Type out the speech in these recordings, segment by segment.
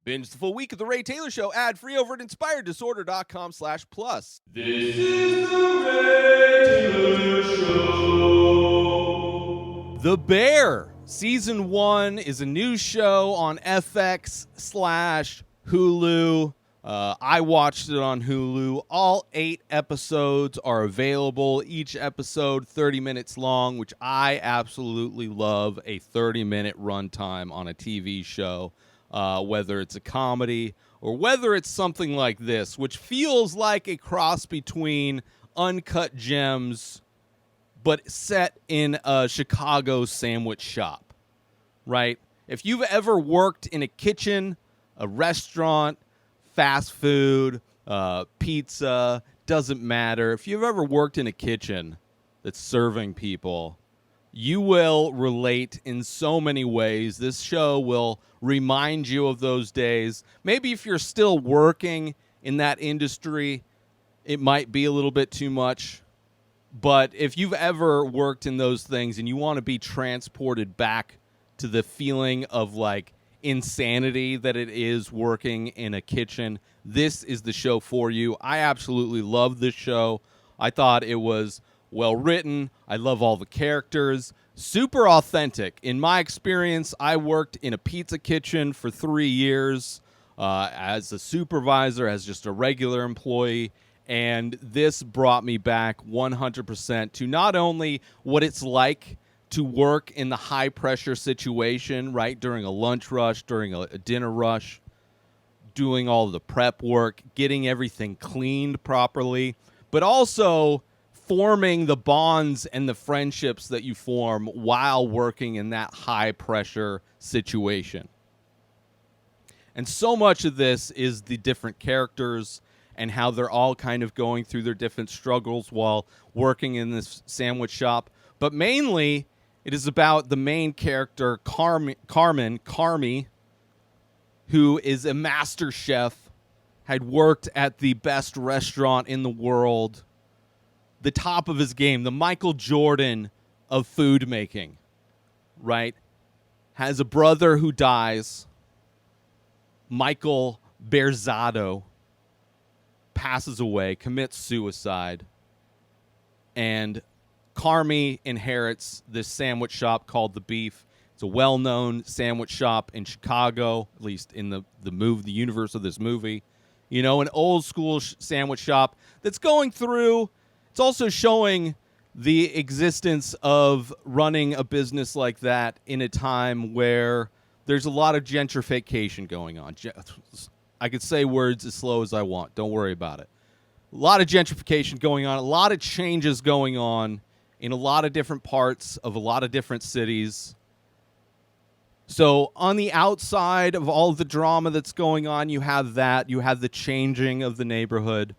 Binge the full week of The Ray Taylor Show ad-free over at inspireddisorder.com/plus. This is The Ray Taylor Show. The Bear, Season 1 is a new show on FX/Hulu. I watched it on Hulu. All 8 episodes are available. Each episode 30 minutes long, which I absolutely love, a 30-minute runtime on a TV show. Whether it's a comedy or whether it's something like this, which feels like a cross between Uncut Gems, but set in a Chicago sandwich shop, right? If you've ever worked in a kitchen, a restaurant, fast food, pizza, doesn't matter. If you've ever worked in a kitchen that's serving people, you will relate in so many ways. This show will remind you of those days. Maybe if you're still working in that industry, it might be a little bit too much. But if you've ever worked in those things and you want to be transported back to the feeling of like insanity that it is working in a kitchen, this is the show for you. I absolutely love this show. I thought it was well written. I love all the characters. Super authentic. In my experience, I worked in a pizza kitchen for 3 years as a supervisor, as just a regular employee. And this brought me back 100% to not only what it's like to work in the high-pressure situation, right, during a lunch rush, during a dinner rush, doing all the prep work, getting everything cleaned properly, but also forming the bonds and the friendships that you form while working in that high-pressure situation. And so much of this is the different characters and how they're all kind of going through their different struggles while working in this sandwich shop. But mainly, it is about the main character, Carmy, who is a master chef, had worked at the best restaurant in the world, the top of his game, the Michael Jordan of food making, right? Has a brother who dies. Michael Berzado passes away, commits suicide, and Carmy inherits this sandwich shop called The Beef. It's a well-known sandwich shop in Chicago, at least in the universe of this movie. You know, an old-school sandwich shop that's going through. It's also showing the existence of running a business like that in a time where there's a lot of gentrification going on. I could say words as slow as I want. Don't worry about it. A lot of gentrification going on, a lot of changes going on in a lot of different parts of a lot of different cities. So on the outside of all the drama that's going on, you have that. You have the changing of the neighborhood.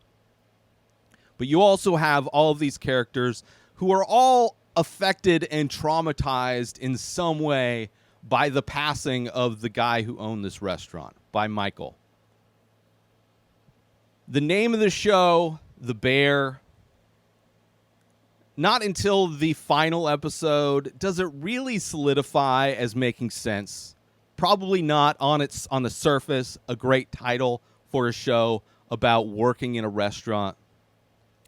But you also have all of these characters who are all affected and traumatized in some way by the passing of the guy who owned this restaurant, by Michael. The name of the show, The Bear, not until the final episode does it really solidify as making sense. Probably not on the surface a great title for a show about working in a restaurant,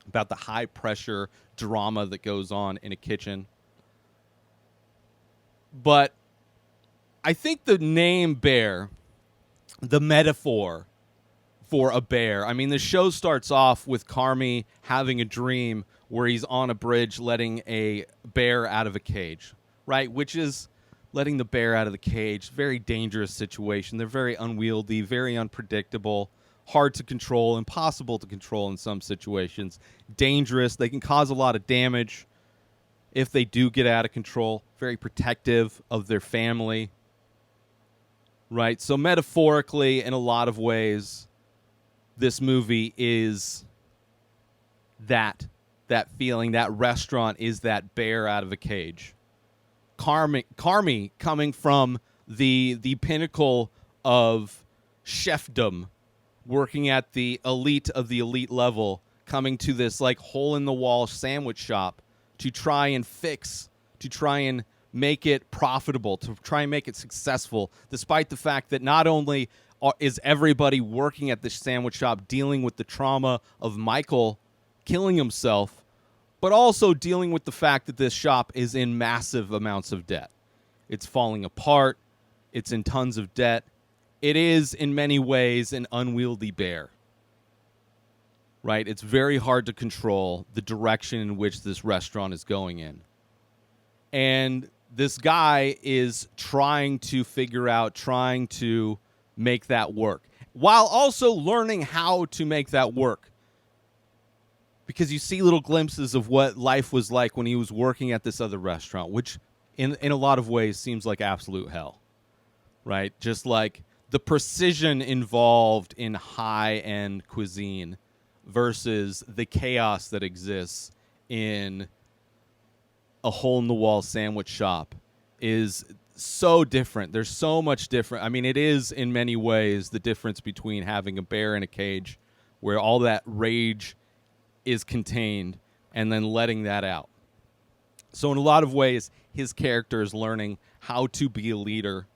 about the high-pressure drama that goes on in a kitchen. But I think the name Bear, the metaphor for a bear, I mean, the show starts off with Carmy having a dream where he's on a bridge letting a bear out of a cage, right? Which is letting the bear out of the cage. Very dangerous situation. They're very unwieldy, very unpredictable, hard to control, impossible to control in some situations. Dangerous. They can cause a lot of damage if they do get out of control. Very protective of their family, right? So metaphorically, in a lot of ways, this movie is that feeling. That restaurant is that bear out of a cage. Carmy coming from the pinnacle of chefdom, working at the elite of the elite level, coming to this like hole in the wall sandwich shop to try and make it profitable, to try and make it successful, despite the fact that not only is everybody working at this sandwich shop dealing with the trauma of Michael killing himself, but also dealing with the fact that this shop is in massive amounts of debt. It's falling apart. It's in tons of debt. It is, in many ways, an unwieldy bear. Right? It's very hard to control the direction in which this restaurant is going in. And this guy is trying to figure out, trying to make that work, while also learning how to make that work. Because you see little glimpses of what life was like when he was working at this other restaurant, which in a lot of ways seems like absolute hell, right? Just like the precision involved in high-end cuisine versus the chaos that exists in a hole-in-the-wall sandwich shop is so different. There's so much different. I mean, it is in many ways the difference between having a bear in a cage where all that rage is contained and then letting that out. So in a lot of ways, his character is learning how to be a leader,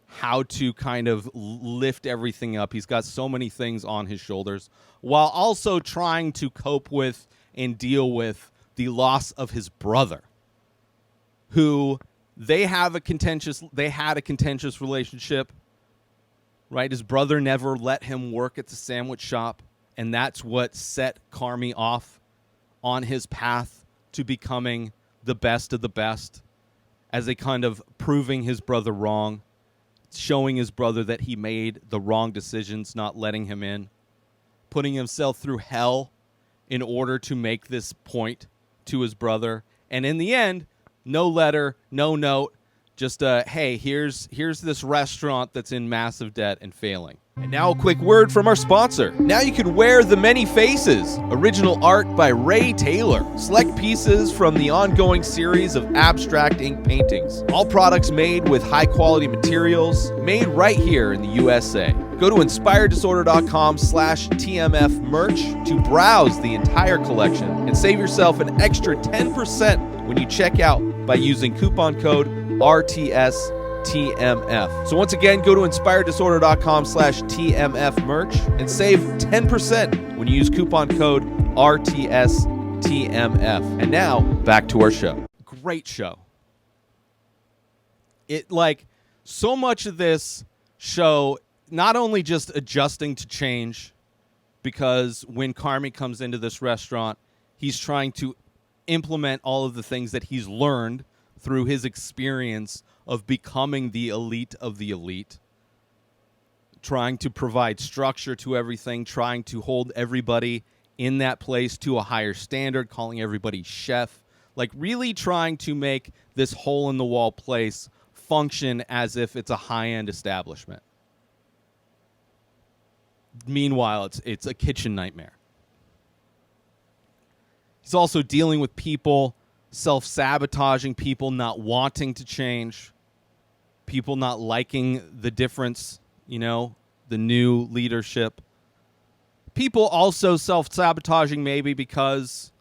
how to kind of lift everything up. He's got so many things on his shoulders while also trying to cope with and deal with the loss of his brother, who they had a contentious relationship, right? His brother never let him work at the sandwich shop, and that's what set Carmy off on his path to becoming the best of the best, as a kind of proving his brother wrong, showing his brother that he made the wrong decisions, not letting him in, putting himself through hell in order to make this point to his brother. And in the end, no letter, no note, just hey, here's this restaurant that's in massive debt and failing. And now a quick word from our sponsor. Now you can wear The Many Faces, original art by Ray Taylor. Select pieces from the ongoing series of abstract ink paintings. All products made with high-quality materials, made right here in the USA. Go to inspireddisorder.com/TMF merch to browse the entire collection and save yourself an extra 10% when you check out by using coupon code RTSTMF. So once again, go to inspireddisorder.com/TMF merch and save 10% when you use coupon code RTSTMF. And now, back to our show. Great show. So much of this show, not only just adjusting to change, because when Carmy comes into this restaurant, he's trying to implement all of the things that he's learned through his experience of becoming the elite of the elite, trying to provide structure to everything, trying to hold everybody in that place to a higher standard, calling everybody chef, like really trying to make this hole-in-the-wall place function as if it's a high-end establishment. Meanwhile, it's a kitchen nightmare. He's also dealing with people self-sabotaging, people not wanting to change, people not liking the difference, the new leadership. People also self-sabotaging maybe because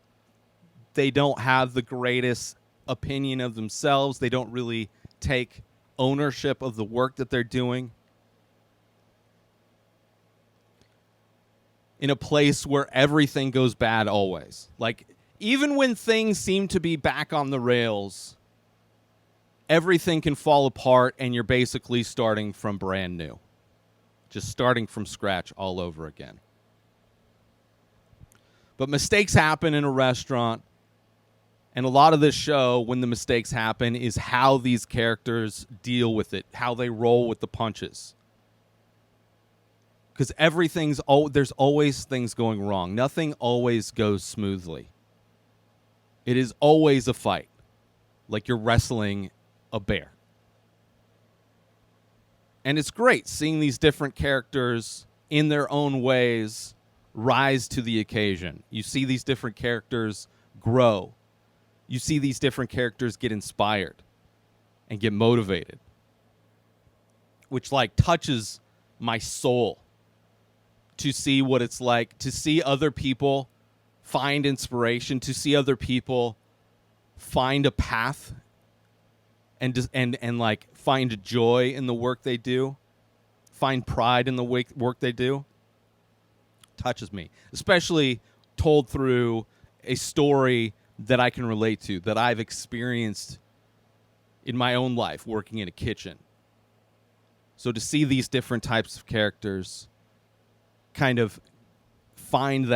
they don't have the greatest opinion of themselves. They don't really take ownership of the work that they're doing. In a place where everything goes bad always. Like, even when things seem to be back on the rails, everything can fall apart and you're basically starting from brand new. Just starting from scratch all over again. But mistakes happen in a restaurant, and a lot of this show, when the mistakes happen, is how these characters deal with it, how they roll with the punches. Because there's always things going wrong. Nothing always goes smoothly. It is always a fight, like you're wrestling a bear. And it's great seeing these different characters in their own ways rise to the occasion. You see these different characters grow. You see these different characters get inspired and get motivated, which touches my soul to see what it's like to see other people find inspiration, to see other people find a path and like find joy in the work they do, find pride in the work they do, touches me, especially told through a story that I can relate to, that I've experienced in my own life working in a kitchen. So to see these different types of characters kind of find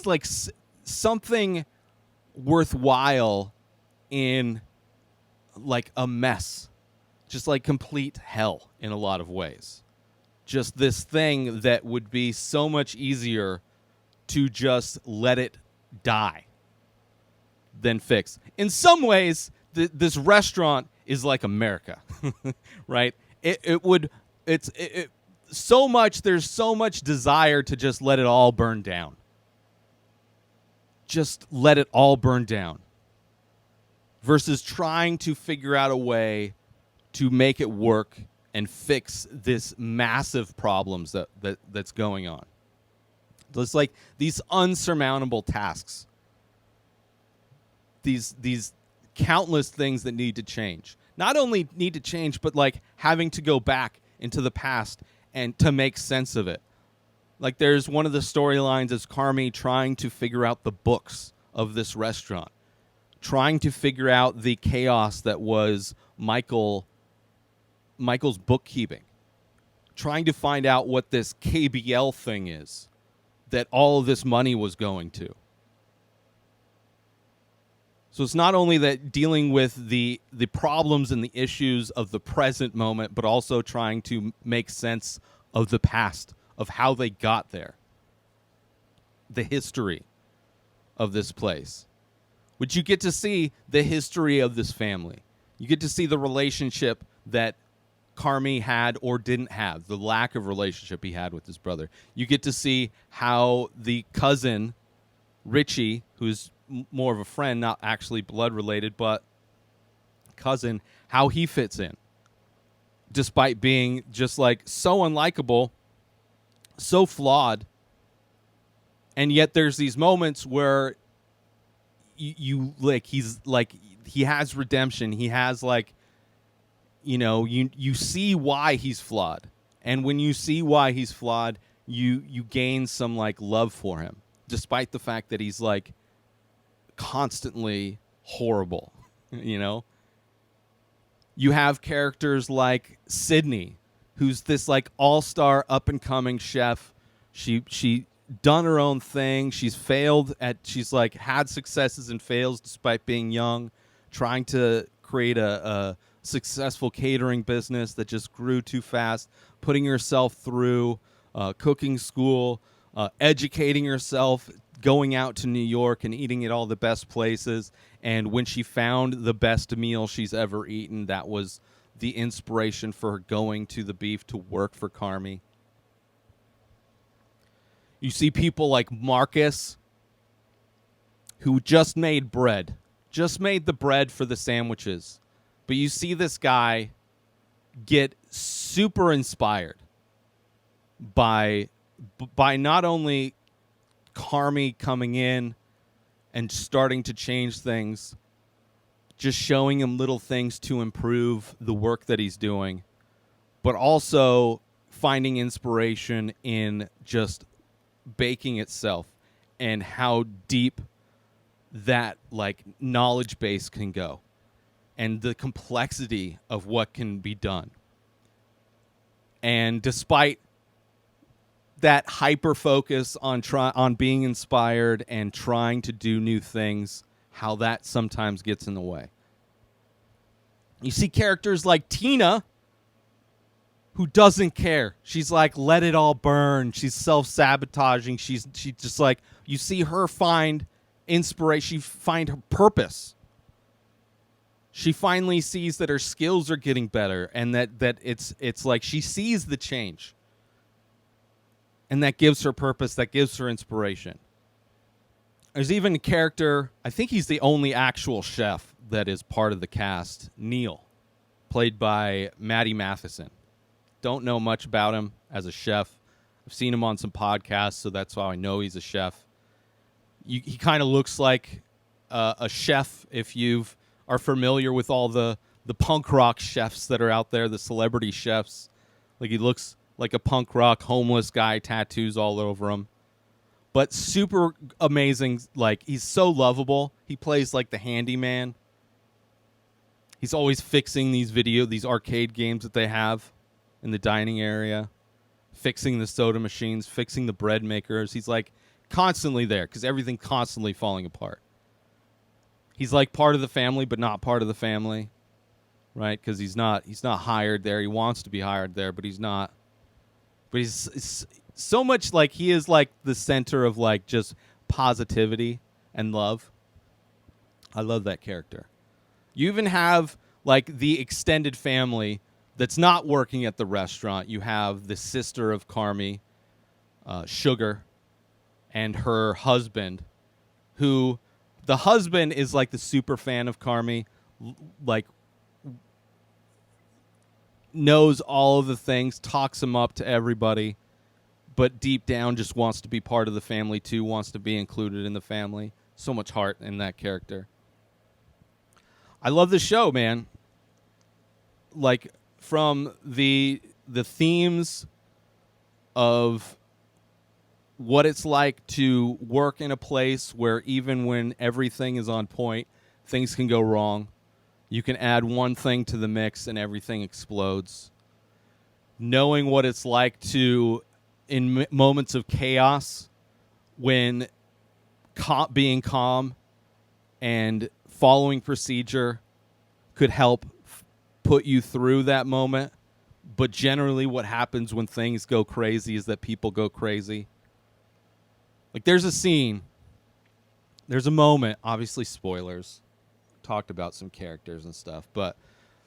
like something worthwhile in like a mess, just like complete hell in a lot of ways. Just this thing that would be so much easier to just let it die than fix. In some ways, this restaurant is like America, right? There's so much desire to just let it all burn down. Just let it all burn down. Versus trying to figure out a way to make it work and fix this massive problems that's going on. It's like these unsurmountable tasks. These countless things that need to change. Not only need to change, but like having to go back into the past and to make sense of it. Like there's one of the storylines is Carmy trying to figure out the books of this restaurant, trying to figure out the chaos that was Michael's bookkeeping, trying to find out what this KBL thing is that all of this money was going to. So it's not only that dealing with the problems and the issues of the present moment, but also trying to make sense of the past, of how they got there, the history of this place. Which you get to see the history of this family. You get to see the relationship that Carmy had or didn't have, the lack of relationship he had with his brother. You get to see how the cousin, Richie, who's more of a friend, not actually blood related, but cousin, how he fits in. Despite being just like so unlikable, so flawed, and yet there's these moments where you like he's like he has redemption. He has like, you see why he's flawed, and when you see why he's flawed, you gain some like love for him, despite the fact that he's like constantly horrible. You have characters like Sydney, who's this like all-star up-and-coming chef. She done her own thing. She's like had successes and fails despite being young, trying to create a successful catering business that just grew too fast, putting herself through cooking school, educating herself, going out to New York and eating at all the best places. And when she found the best meal she's ever eaten, that was the inspiration for her going to the beef to work for Carmy. You see people like Marcus, who just made the bread for the sandwiches. But you see this guy get super inspired by not only Carmy coming in and starting to change things, just showing him little things to improve the work that he's doing, but also finding inspiration in just baking itself and how deep that like knowledge base can go and the complexity of what can be done. And despite that hyper focus on being inspired and trying to do new things, how that sometimes gets in the way. You see characters like Tina, who doesn't care. She's like, let it all burn. She's self-sabotaging. She just like, you see her find inspiration, find her purpose. She finally sees that her skills are getting better and that it's like she sees the change. And that gives her purpose, that gives her inspiration. There's even a character, I think he's the only actual chef that is part of the cast, Neil, played by Matty Matheson. Don't know much about him as a chef. I've seen him on some podcasts, so that's how I know he's a chef. He kind of looks like a chef if you are familiar with all the punk rock chefs that are out there, the celebrity chefs. Like, he looks like a punk rock homeless guy, tattoos all over him. But super amazing. Like, he's so lovable. He plays like the handyman. He's always fixing these arcade games that they have in the dining area, fixing the soda machines, fixing the bread makers. He's like constantly there because everything's constantly falling apart. He's like part of the family, but not part of the family, right? Because he's not hired there. He wants to be hired there, but he's not. But he's so much like he is like the center of like just positivity and love. I love that character. You even have like the extended family that's not working at the restaurant. You have the sister of Carmy, Sugar, and her husband, who the husband is like the super fan of Carmy, like knows all of the things, talks him up to everybody, but deep down just wants to be part of the family too, wants to be included in the family. So much heart in that character. I love the show, man. Like, from the themes of what it's like to work in a place where even when everything is on point, things can go wrong. You can add one thing to the mix and everything explodes. Knowing what it's like to, in moments of chaos, when being calm and following procedure could help put you through that moment. But generally what happens when things go crazy is that people go crazy. Like, there's a moment, obviously spoilers, talked about some characters and stuff, but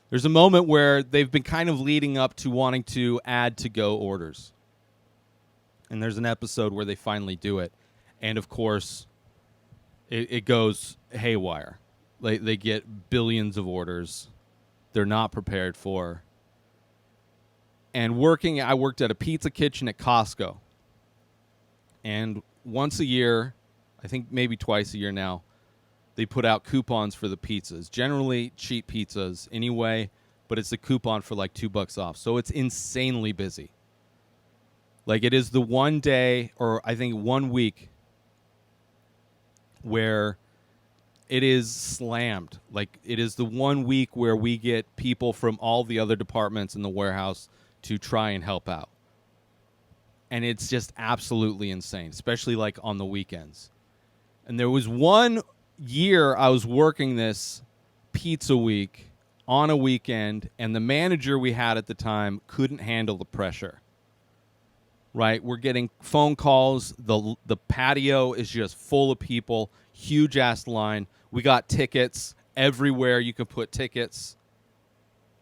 there's a moment where they've been kind of leading up to wanting to add to-go orders. And there's an episode where they finally do it. And, of course, it goes haywire. They get billions of orders they're not prepared for. And I worked at a pizza kitchen at Costco. And once a year, I think maybe twice a year now, they put out coupons for the pizzas. Generally cheap pizzas anyway, but it's a coupon for like $2 off. So it's insanely busy. Like, it is the one day, or I think 1 week, where it is slammed. Like, it is the 1 week where we get people from all the other departments in the warehouse to try and help out. And it's just absolutely insane, especially like on the weekends. And there was one year I was working this pizza week on a weekend, and the manager we had at the time couldn't handle the pressure. Right? We're getting phone calls. The patio is just full of people. Huge ass line. We got tickets everywhere you can put tickets.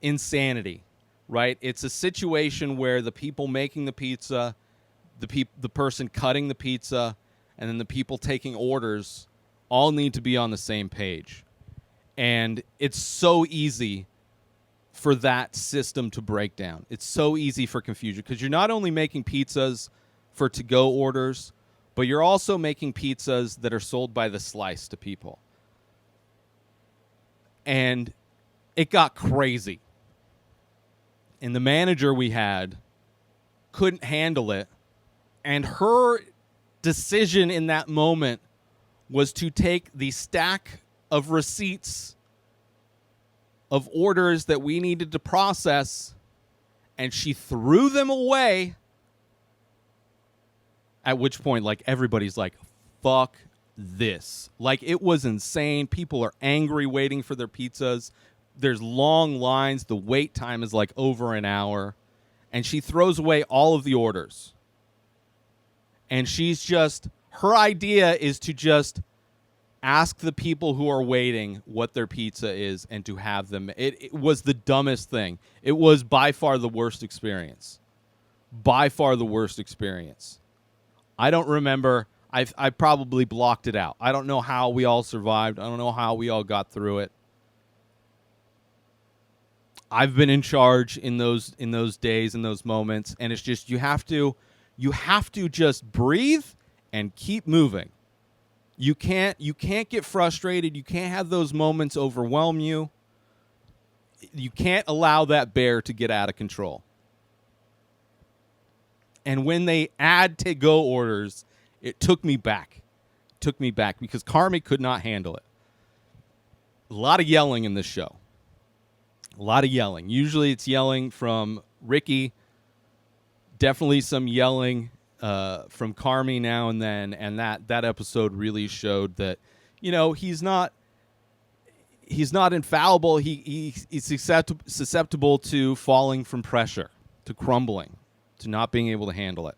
Insanity. Right? It's a situation where the people making the pizza, the person cutting the pizza, and then the people taking orders all need to be on the same page. And it's so easy for that system to break down. It's so easy for confusion because you're not only making pizzas for to-go orders, but you're also making pizzas that are sold by the slice to people. And it got crazy. And the manager we had couldn't handle it. And her decision in that moment was to take the stack of receipts of orders that we needed to process, and she threw them away. At which point, like, everybody's like, fuck this. Like, it was insane. People are angry waiting for their pizzas. There's long lines. The wait time is like over an hour. And she throws away all of the orders. And her idea is to just ask the people who are waiting what their pizza is and to have them. It was the dumbest thing. It was by far the worst experience. By far the worst experience. I don't remember. I probably blocked it out. I don't know how we all survived. I don't know how we all got through it. I've been in charge in those days, in those moments, and it's just you have to just breathe and keep moving. You can't get frustrated. You can't have those moments overwhelm you. You can't allow that bear to get out of control. And when they add to-go orders, it took me back. Because Carmi could not handle it. A lot of yelling in this show. A lot of yelling. Usually it's yelling from Ricky. Definitely some yelling from Carmi now and then. And that episode really showed that, he's not infallible. He's susceptible to falling from pressure, to crumbling, to not being able to handle it.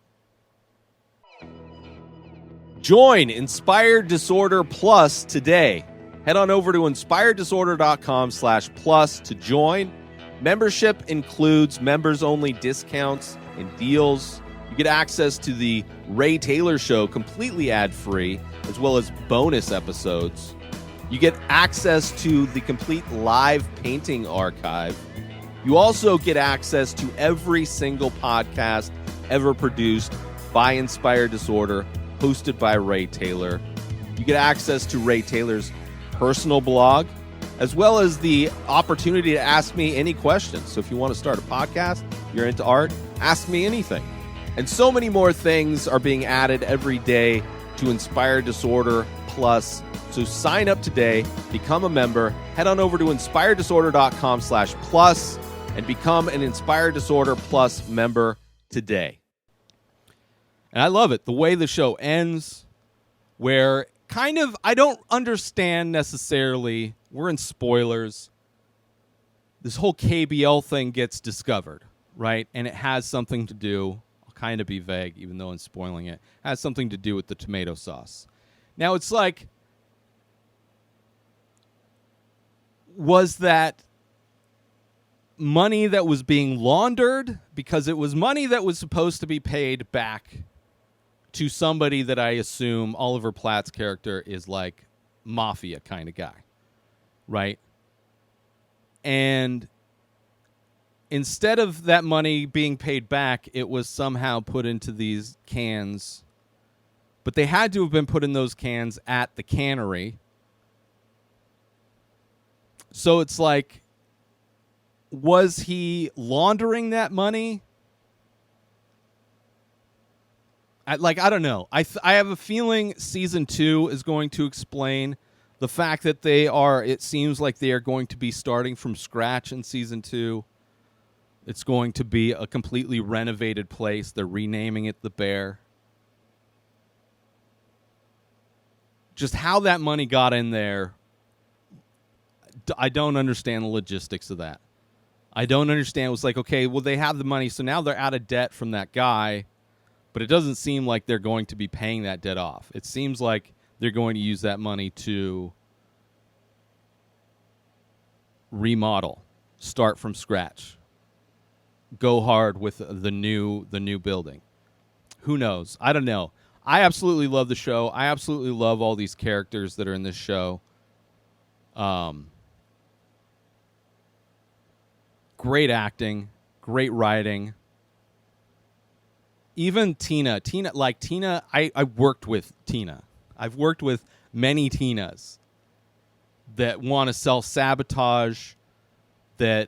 Join Inspired Disorder Plus today. Head on over to inspireddisorder.com/plus to join. Membership includes members-only discounts and deals. You get access to the Ray Taylor Show completely ad-free, as well as bonus episodes. You get access to the complete live painting archive. You also get access to every single podcast ever produced by Inspired Disorder, hosted by Ray Taylor. You get access to Ray Taylor's personal blog, as well as the opportunity to ask me any questions. So if you want to start a podcast, you're into art, ask me anything. And so many more things are being added every day to Inspired Disorder Plus. So sign up today, become a member, head on over to inspireddisorder.com/plus and become an Inspired Disorder Plus member today. And I love it. The way the show ends, where I don't understand necessarily, we're in spoilers, this whole KBL thing gets discovered, right? And it has something to do, I'll kind of be vague even though I'm spoiling it, has something to do with the tomato sauce. Now it's like, was that money that was being laundered? Because it was money that was supposed to be paid back to somebody that I assume Oliver Platt's character is like mafia kind of guy, right? And instead of that money being paid back, it was somehow put into these cans. But they had to have been put in those cans at the cannery. So it's like, was he laundering that money? I don't know. I have a feeling season 2 is going to explain the fact that it seems like they are going to be starting from scratch in season 2. It's going to be a completely renovated place. They're renaming it the Bear. Just how that money got in there, I don't understand the logistics of that. I don't understand. It was like, okay, well, they have the money, so now they're out of debt from that guy. But it doesn't seem like they're going to be paying that debt off. It seems like they're going to use that money to remodel, start from scratch, go hard with the new building. Who knows? I don't know. I absolutely love the show. I absolutely love all these characters that are in this show. Great acting, great writing. Even Tina, I worked with Tina. I've worked with many Tinas that want to self-sabotage, that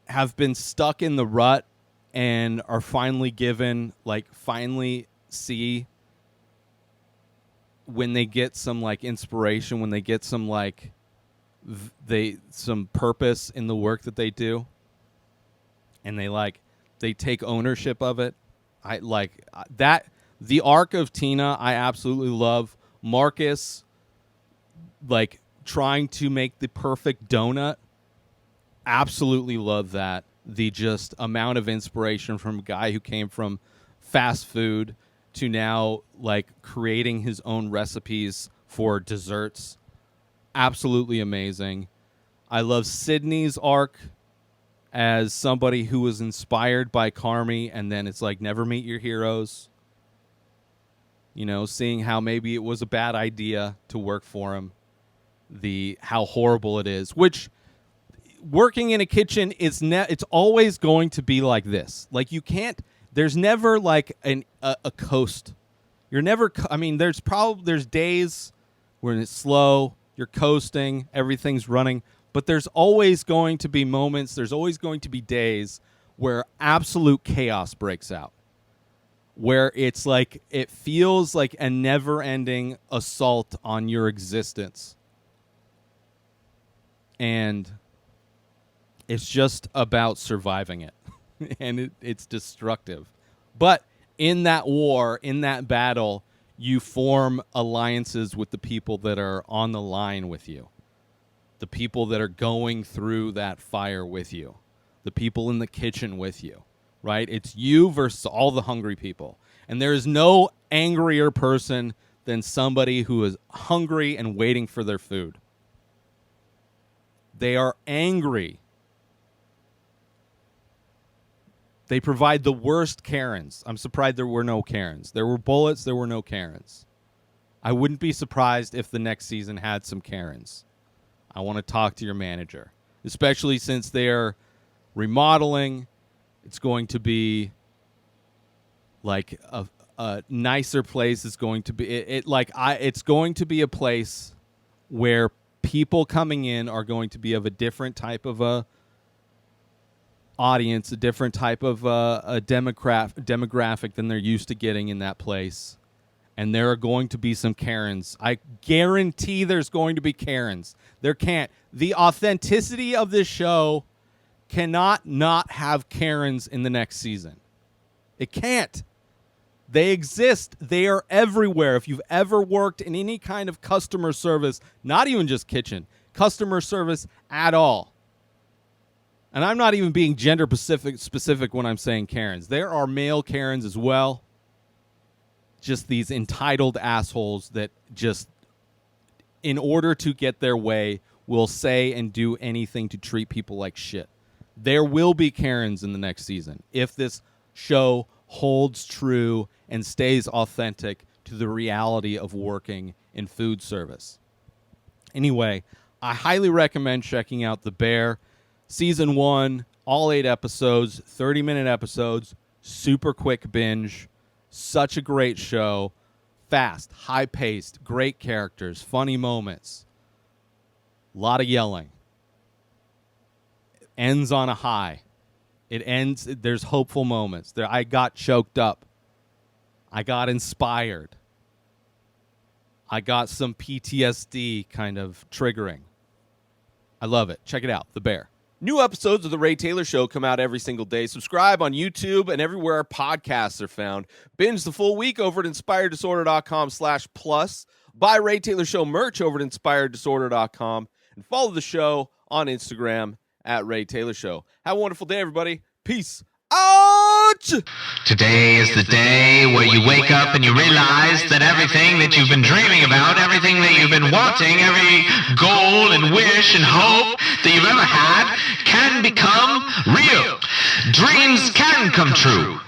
have been stuck in the rut and are finally see when they get some inspiration, when they get some some purpose in the work that they do, and they take ownership of it. I like that. The arc of Tina, I absolutely love. Marcus, trying to make the perfect donut, absolutely love that. The just amount of inspiration from a guy who came from fast food to now creating his own recipes for desserts, absolutely amazing. I love Sydney's arc as somebody who was inspired by Carmi, and then it's never meet your heroes. Seeing how maybe it was a bad idea to work for him, how horrible it is. Which, working in a kitchen is it's always going to be like this. You can't. There's never a coast. You're never. There's days when it's slow, you're coasting, everything's running. But there's always going to be moments, there's always going to be days where absolute chaos breaks out. Where it's like, it feels like a never-ending assault on your existence. And it's just about surviving it. And it's destructive. But in that war, in that battle, you form alliances with the people that are on the line with you. The people that are going through that fire with you. The people in the kitchen with you. Right? It's you versus all the hungry people. And there is no angrier person than somebody who is hungry and waiting for their food. They are angry. They provide the worst Karens. I'm surprised there were no Karens. There were bullets, there were no Karens. I wouldn't be surprised if the next season had some Karens. I want to talk to your manager, especially since they're remodeling. It's going to be like a nicer place. It's going to be it's going to be a place where people coming in are going to be of a different type of a audience, a different type of a demographic than they're used to getting in that place. And there are going to be some Karens. I guarantee there's going to be Karens. There can't. The authenticity of this show cannot not have Karens in the next season. It can't. They exist. They are everywhere. If you've ever worked in any kind of customer service, not even just kitchen, customer service at all. And I'm not even being gender specific when I'm saying Karens. There are male Karens as well. Just these entitled assholes that just, in order to get their way, will say and do anything to treat people like shit. There will be Karens in the next season if this show holds true and stays authentic to the reality of working in food service. Anyway, I highly recommend checking out The Bear. Season 1, all 8 episodes, 30-minute episodes, super quick binge. Such a great show. Fast, high-paced, great characters, funny moments. A lot of yelling. Ends on a high. It ends, there's hopeful moments. I got choked up. I got inspired. I got some PTSD kind of triggering. I love it. Check it out, The Bear. New episodes of The Ray Taylor Show come out every single day. Subscribe on YouTube and everywhere our podcasts are found. Binge the full week over at inspireddisorder.com/plus. Buy Ray Taylor Show merch over at inspireddisorder.com. And follow the show on Instagram at Ray Taylor Show. Have a wonderful day, everybody. Peace out! Today is the day where you wake up and you realize that everything that you've been dreaming about, everything that you've been wanting, every goal and wish and hope that you've ever had can become real. Dreams can come true.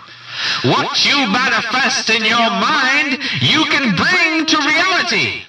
What you manifest in your mind, you can bring to reality.